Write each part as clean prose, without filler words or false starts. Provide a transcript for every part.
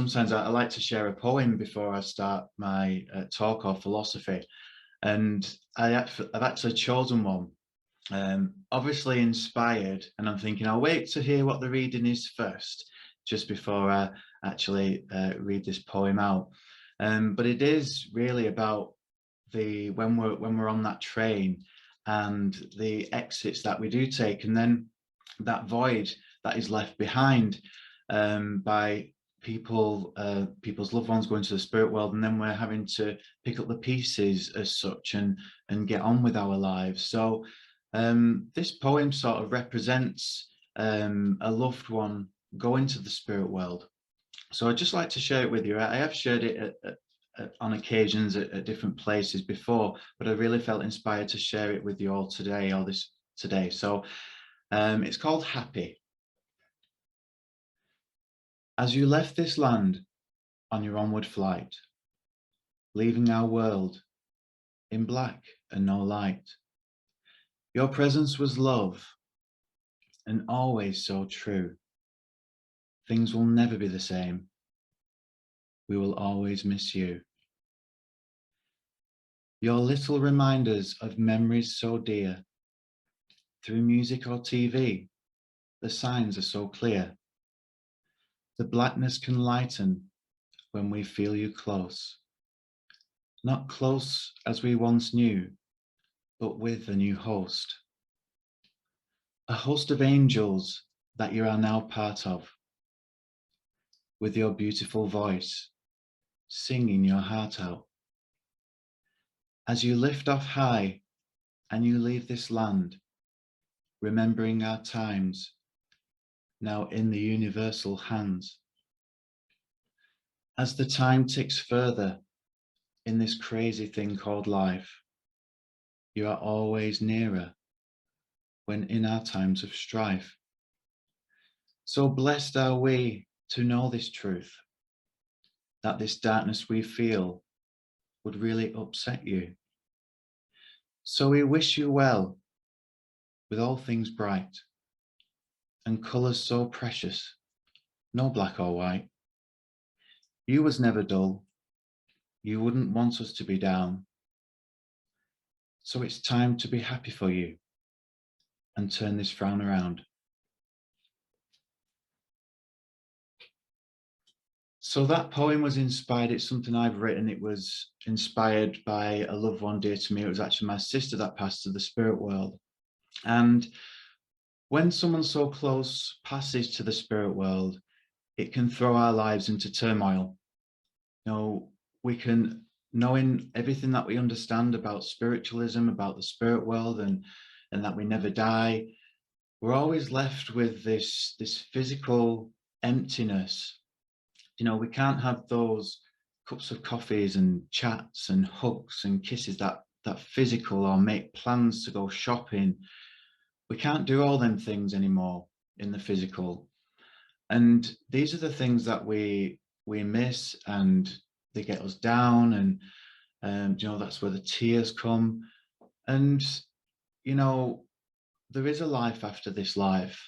sometimes I like to share a poem before I start my talk or philosophy, and I've actually chosen one, obviously inspired, and I'm thinking I'll wait to hear what the reading is first, just before I actually read this poem out. But it is really about when we're on that train and the exits that we do take, and then that void that is left behind by people's loved ones going to the spirit world, and then we're having to pick up the pieces as such and get on with our lives. So this poem sort of represents a loved one going to the spirit world. So I'd just like to share it with you. I have shared it on occasions at different places before, but I really felt inspired to share it with you all today, today. So it's called Happy. As you left this land on your onward flight, leaving our world in black and no light, your presence was love and always so true. Things will never be the same. We will always miss you. Your little reminders of memories so dear. Through music or TV, the signs are so clear. The blackness can lighten when we feel you close. Not close as we once knew, but with a new host. A host of angels that you are now part of. With your beautiful voice, singing your heart out. As you lift off high and you leave this land, remembering our times, now in the universal hands. As the time ticks further in this crazy thing called life, you are always nearer when in our times of strife. So blessed are we to know this truth, that this darkness we feel would really upset you. So we wish you well with all things bright and colours so precious, no black or white. You was never dull, you wouldn't want us to be down. So it's time to be happy for you and turn this frown around. So that poem was inspired, it's something I've written, it was inspired by a loved one dear to me. It was actually my sister that passed to the spirit world. And when someone so close passes to the spirit world, it can throw our lives into turmoil. You know, we can, knowing everything that we understand about spiritualism, about the spirit world, and that we never die, we're always left with this physical emptiness. You know, we can't have those cups of coffees and chats and hugs and kisses, that physical, or make plans to go shopping. We can't do all them things anymore in the physical. And these are the things that we miss, and they get us down, and you know, that's where the tears come. And you know, there is a life after this life,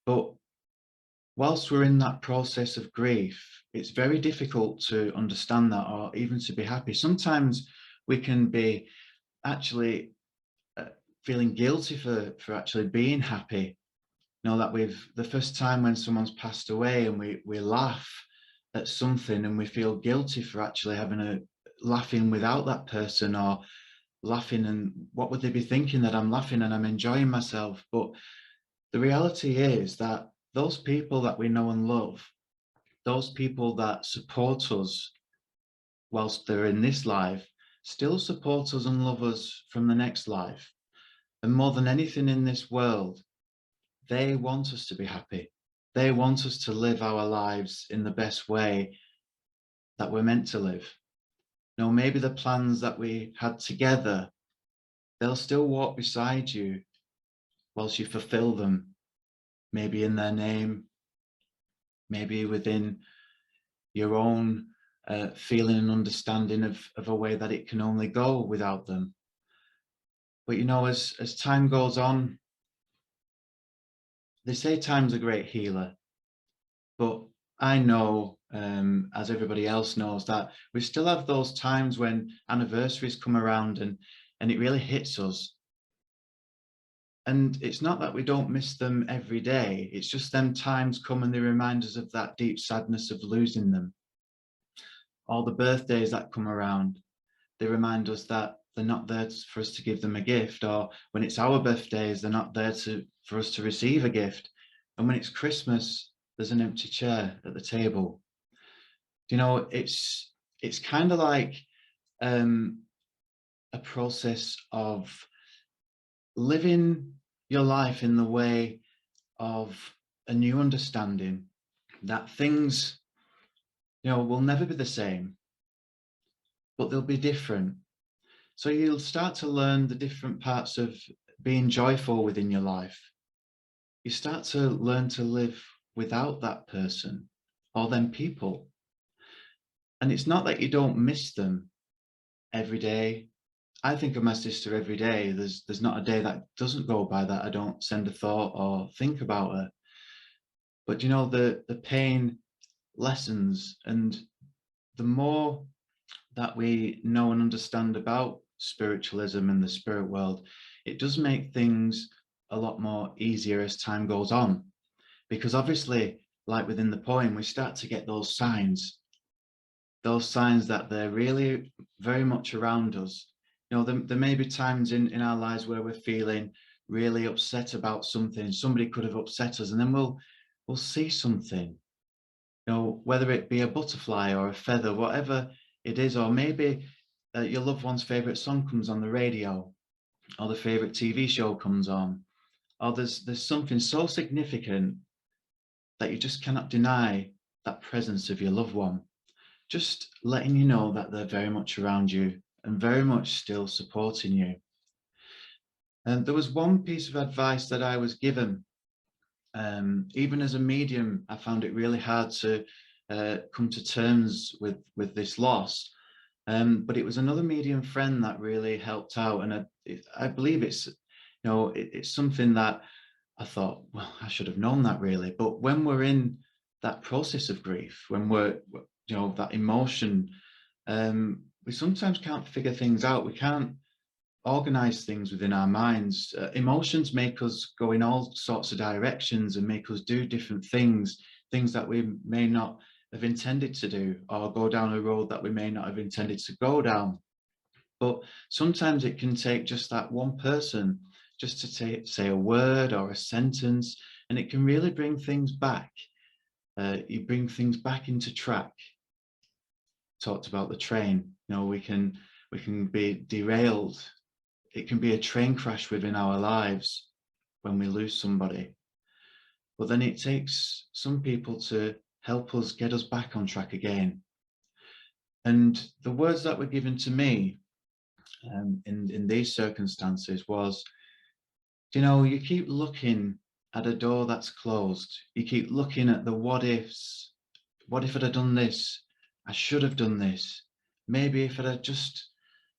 but whilst we're in that process of grief, it's very difficult to understand that, or even to be happy. Sometimes we can be actually feeling guilty for actually being happy. You know, that the first time when someone's passed away, and we laugh at something, and we feel guilty for actually laughing without that person, or laughing, and what would they be thinking that I'm laughing and I'm enjoying myself. But the reality is that those people that we know and love, those people that support us whilst they're in this life, still support us and love us from the next life. And more than anything in this world, they want us to be happy. They want us to live our lives in the best way that we're meant to live. You know, maybe the plans that we had together, they'll still walk beside you whilst you fulfill them, maybe in their name, maybe within your own feeling and understanding of a way that it can only go without them. But you know, as time goes on, they say time's a great healer, but I know, as everybody else knows, that we still have those times when anniversaries come around and it really hits us. And it's not that we don't miss them every day. It's just them times come and they remind us of that deep sadness of losing them. All the birthdays that come around, they remind us that they're not there for us to give them a gift, or when it's our birthdays, they're not there for us to receive a gift. And when it's Christmas, there's an empty chair at the table. You know, it's kind of like a process of living your life in the way of a new understanding that things, will never be the same, but they'll be different. So you'll start to learn the different parts of being joyful within your life. You start to learn to live without that person or them people. And it's not that you don't miss them every day. I think of my sister every day. There's not a day that doesn't go by that I don't send a thought or think about her. But the pain lessens, and the more that we know and understand about spiritualism and the spirit world, it does make things a lot more easier as time goes on. Because obviously, like within the poem, we start to get those signs that they're really very much around us. There may be times in our lives where we're feeling really upset about something. Somebody could have upset us, and then we'll see something, whether it be a butterfly or a feather, whatever it is, or maybe your loved one's favorite song comes on the radio, or the favorite TV show comes on, or there's something so significant that you just cannot deny that presence of your loved one, just letting you know that they're very much around you and very much still supporting you. And there was one piece of advice that I was given. Even as a medium, I found it really hard to come to terms with this loss. But it was another medium friend that really helped out, and I believe it's something that I thought, well, I should have known that really. But when we're in that process of grief, when we're that emotion, we sometimes can't figure things out. We can't organize things within our minds. Emotions make us go in all sorts of directions and make us do different things that we may not have intended to do, or go down a road that we may not have intended to go down. But sometimes it can take just that one person just to say a word or a sentence, and it can really bring things back. You bring things back into track. Talked about the train. We can be derailed. It can be a train crash within our lives when we lose somebody. But then it takes some people to help us get us back on track again. And the words that were given to me in these circumstances was, you keep looking at a door that's closed. You keep looking at the what ifs. What if I'd have done this? I should have done this. Maybe if I'd have just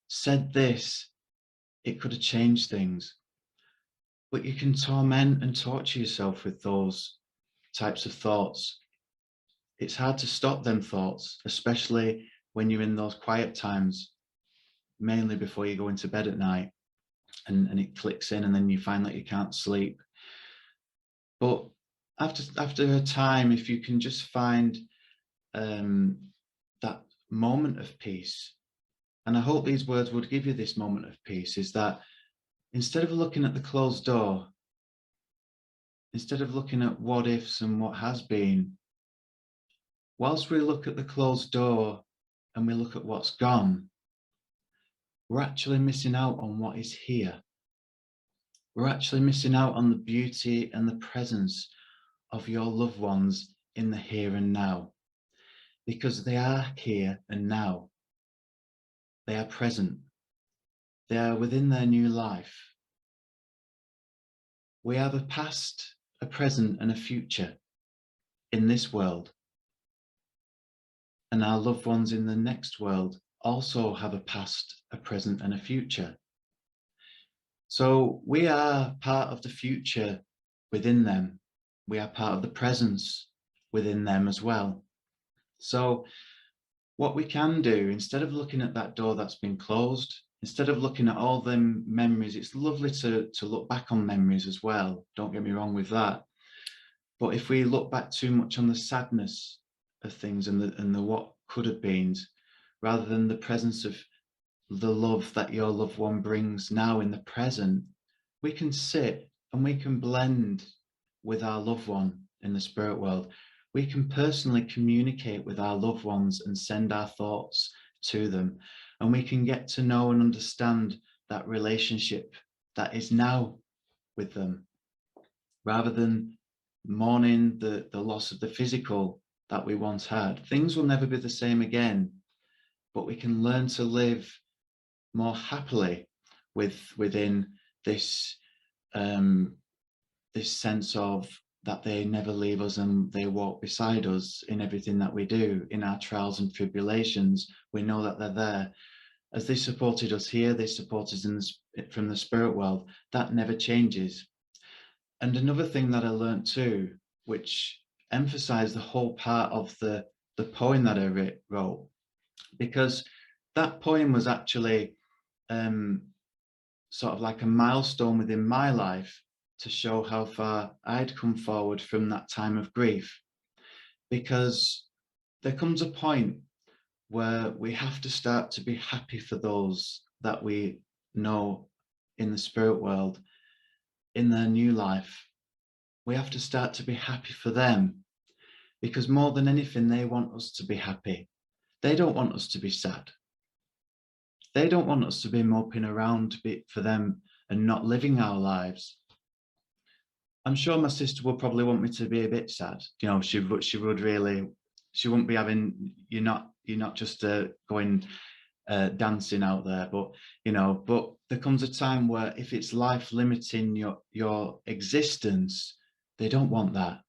said this, it could have changed things. But you can torment and torture yourself with those types of thoughts. It's hard to stop them thoughts, especially when you're in those quiet times, mainly before you go into bed at night, and it clicks in, and then you find that you can't sleep. But after a time, if you can just find that moment of peace, and I hope these words would give you this moment of peace, is that instead of looking at the closed door, instead of looking at what ifs and what has been, whilst we look at the closed door and we look at what's gone, we're actually missing out on what is here. We're actually missing out on the beauty and the presence of your loved ones in the here and now, because they are here and now. They are present. They are within their new life. We have a past, a present, and a future in this world. And our loved ones in the next world also have a past, a present, and a future. So we are part of the future within them. We are part of the presence within them as well. So what we can do, instead of looking at that door that's been closed, instead of looking at all them memories, it's lovely to look back on memories as well. Don't get me wrong with that. But if we look back too much on the sadness of things and the what could have been, rather than the presence of the love that your loved one brings now in the present, we can sit and we can blend with our loved one in the spirit world. We can personally communicate with our loved ones and send our thoughts to them. And we can get to know and understand that relationship that is now with them, rather than mourning the loss of the physical that we once had. Things will never be the same again, but we can learn to live more happily within this this sense of that they never leave us and they walk beside us in everything that we do. In our trials and tribulations, we know that they're there. As they supported us here, they support us from the spirit world. That never changes. And another thing that I learned too, which emphasized the whole part of the poem that I wrote, because that poem was actually sort of like a milestone within my life to show how far I'd come forward from that time of grief. Because there comes a point where we have to start to be happy for those that we know in the spirit world, in their new life. We have to start to be happy for them, because more than anything, they want us to be happy. They don't want us to be sad. They don't want us to be moping around for them and not living our lives. I'm sure my sister will probably want me to be a bit sad. You know, she would really, she wouldn't be having, you're not just going dancing out there, but you know, but there comes a time where if it's life limiting your existence, they don't want that.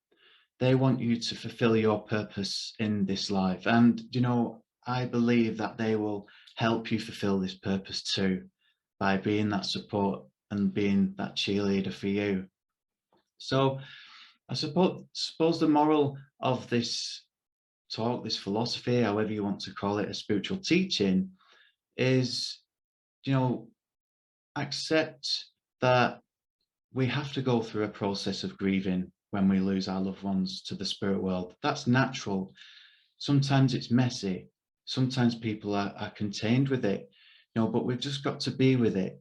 They want you to fulfill your purpose in this life. And you know, I believe that they will help you fulfill this purpose too, by being that support and being that cheerleader for you. So I suppose the moral of this talk, this philosophy, however you want to call it, a spiritual teaching, is, you know, accept that we have to go through a process of grieving when we lose our loved ones to the spirit world. That's natural. Sometimes it's messy. Sometimes people are contained with it, you know, but we've just got to be with it,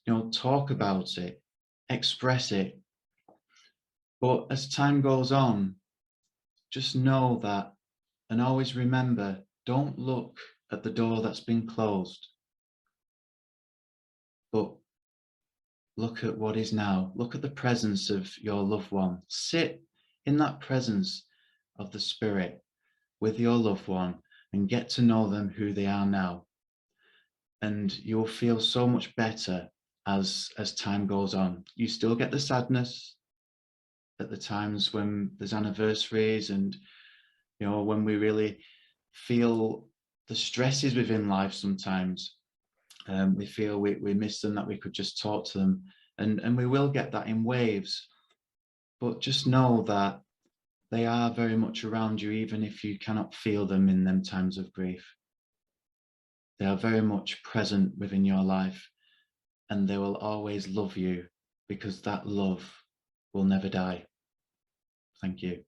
you know, talk about it, express it. But as time goes on, just know that, and always remember, don't look at the door that's been closed, but look at what is now. Look at the presence of your loved one. Sit in that presence of the spirit with your loved one and get to know them, who they are now. And you'll feel so much better as time goes on. You still get the sadness at the times when there's anniversaries, and you know, when we really feel the stresses within life sometimes. We feel we miss them, that we could just talk to them, and we will get that in waves. But just know that they are very much around you, even if you cannot feel them in them times of grief. They are very much present within your life, and they will always love you, because that love will never die. Thank you.